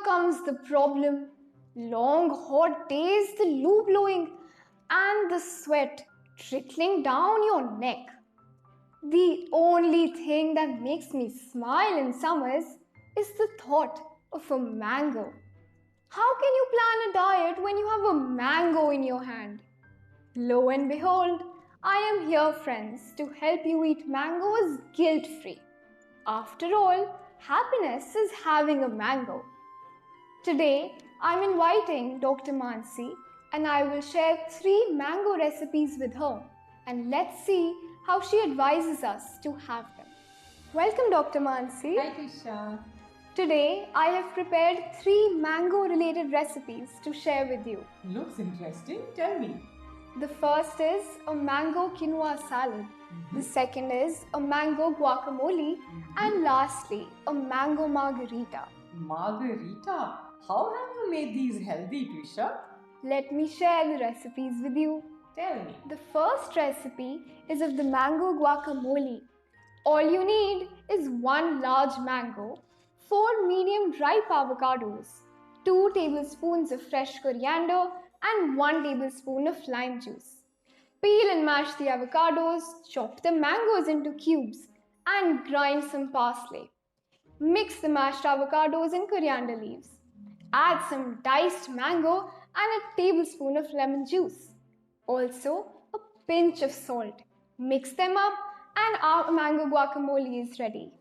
comes the problem. Long hot days, the loo blowing, and the sweat trickling down your neck. The only thing that makes me smile in summers is the thought of a mango. How can you plan a diet when you have a mango in your hand? Lo and behold, I am here, friends, to help you eat mangoes guilt-free. After all, happiness is having a mango. Today, I'm inviting Dr. Mansi and I will share 3 mango recipes with her, and let's see how she advises us to have them. Welcome, Dr. Mansi. Hi, Tisha. Today, I have prepared 3 mango-related recipes to share with you. Looks interesting. Tell me. The first is a mango quinoa salad. The second is a mango guacamole. And lastly, a mango margarita. Margarita. How have you made these healthy, Tisha? Let me share the recipes with you. Tell me. The first recipe is of the mango guacamole. All you need is 1 large mango, 4 medium ripe avocados, 2 tablespoons of fresh coriander, and 1 tablespoon of lime juice. Peel and mash the avocados, chop the mangoes into cubes, and grind some parsley. Mix the mashed avocados and coriander leaves. Add some diced mango and a tablespoon of lemon juice. Also, a pinch of salt. Mix them up and our mango guacamole is ready.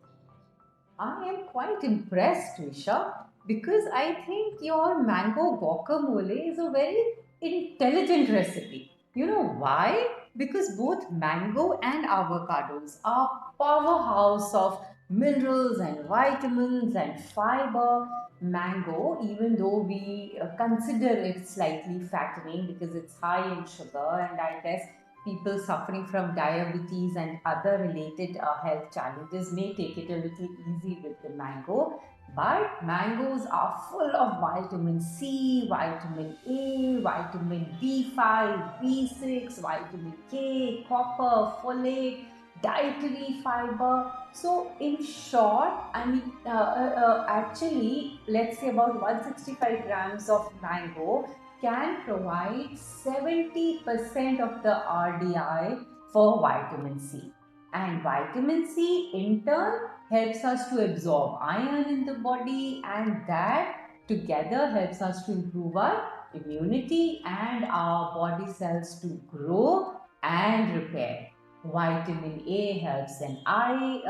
I am quite impressed, Tisha, because I think your mango guacamole is a very intelligent recipe. You know why? Because both mango and avocados are powerhouse of minerals and vitamins and fiber. Mango, even though we consider it slightly fattening because it's high in sugar, and I guess people suffering from diabetes and other related health challenges may take it a little easy with the mango. But mangoes are full of vitamin C, vitamin A, vitamin B5, B6, vitamin K, copper, folate, dietary fiber. So in short, I mean, actually, let's say about 165 grams of mango can provide 70% of the RDI for vitamin C. And vitamin C in turn helps us to absorb iron in the body, and that together helps us to improve our immunity and our body cells to grow and repair. Vitamin A helps in eye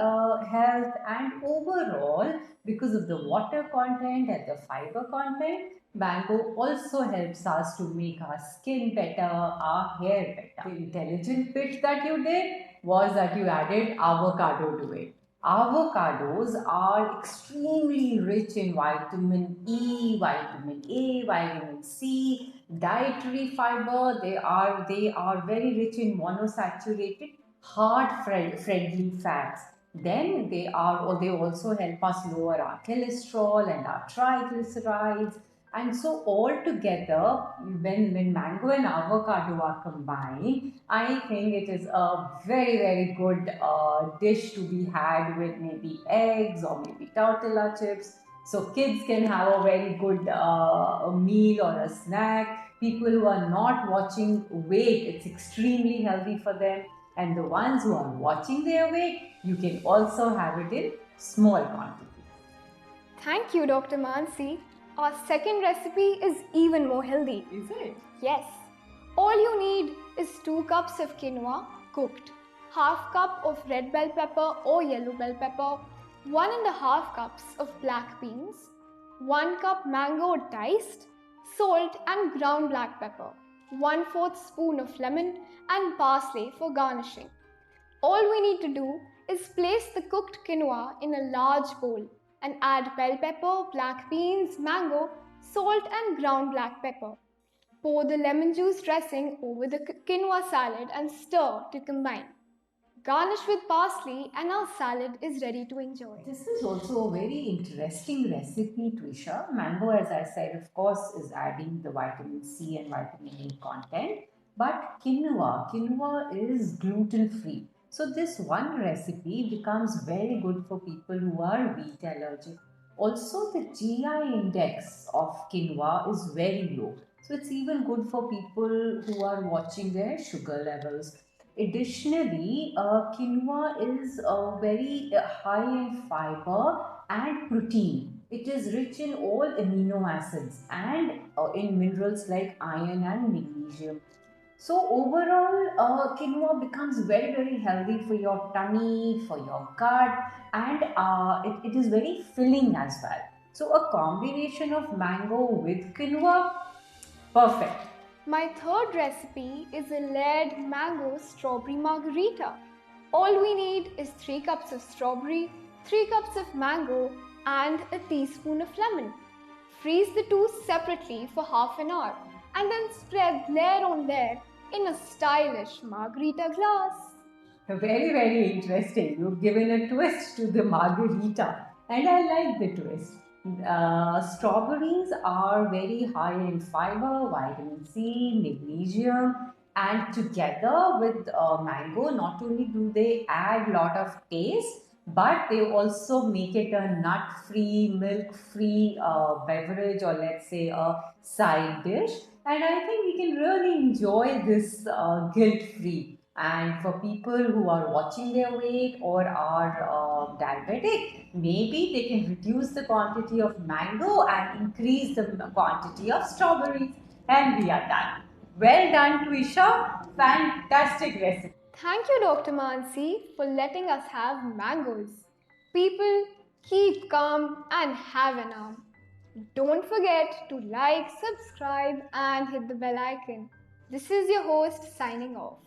health, and overall, because of the water content and the fiber content, mango also helps us to make our skin better, our hair better. The intelligent bit that you did was that you added avocado to it. Avocados are extremely rich in vitamin E, vitamin A, vitamin C, dietary fiber. They are very rich in monosaturated heart-friendly fats. Then they also help us lower our cholesterol and our triglycerides. And so all together, when mango and avocado are combined, I think it is a very, very good dish to be had with maybe eggs or maybe tortilla chips. So kids can have a very good meal or a snack. People who are not watching weight, it's extremely healthy for them. And the ones who are watching their weight, you can also have it in small quantities. Thank you, Dr. Mansi. Our second recipe is even more healthy. Is it? Yes. All you need is 2 cups of quinoa cooked, half cup of red bell pepper or yellow bell pepper, 1.5 cups of black beans, 1 cup mango diced, salt and ground black pepper, 1/4 spoon of lemon and parsley for garnishing. All we need to do is place the cooked quinoa in a large bowl and add bell pepper, black beans, mango, salt and ground black pepper. Pour the lemon juice dressing over the quinoa salad and stir to combine. Garnish with parsley and our salad is ready to enjoy. This is also a very interesting recipe, Trisha. Mango, as I said, of course, is adding the vitamin C and vitamin A content. But quinoa is gluten free. So this one recipe becomes very good for people who are wheat allergic. Also, the GI index of quinoa is very low. So it's even good for people who are watching their sugar levels. Additionally, quinoa is very high in fiber and protein. It is rich in all amino acids and in minerals like iron and magnesium. So overall, quinoa becomes very very healthy for your tummy, for your gut, and it is very filling as well. So a combination of mango with quinoa, perfect. My third recipe is a layered mango strawberry margarita. All we need is 3 cups of strawberry, 3 cups of mango, and a teaspoon of lemon. Freeze the two separately for half an hour and then spread layer on layer in a stylish margarita glass. Very, very interesting. You've given a twist to the margarita, and I like the twist. Strawberries are very high in fiber, vitamin C, magnesium, and together with mango, not only do they add lot of taste, but they also make it a nut-free, milk-free beverage, or let's say a side dish. And I think we can really enjoy this guilt-free. And for people who are watching their weight or are diabetic, maybe they can reduce the quantity of mango and increase the quantity of strawberries. And we are done. Well done, Twisha. Fantastic recipe. Thank you, Dr. Mansi, for letting us have mangoes. People, keep calm and have an arm. Don't forget to like, subscribe, and hit the bell icon. This is your host signing off.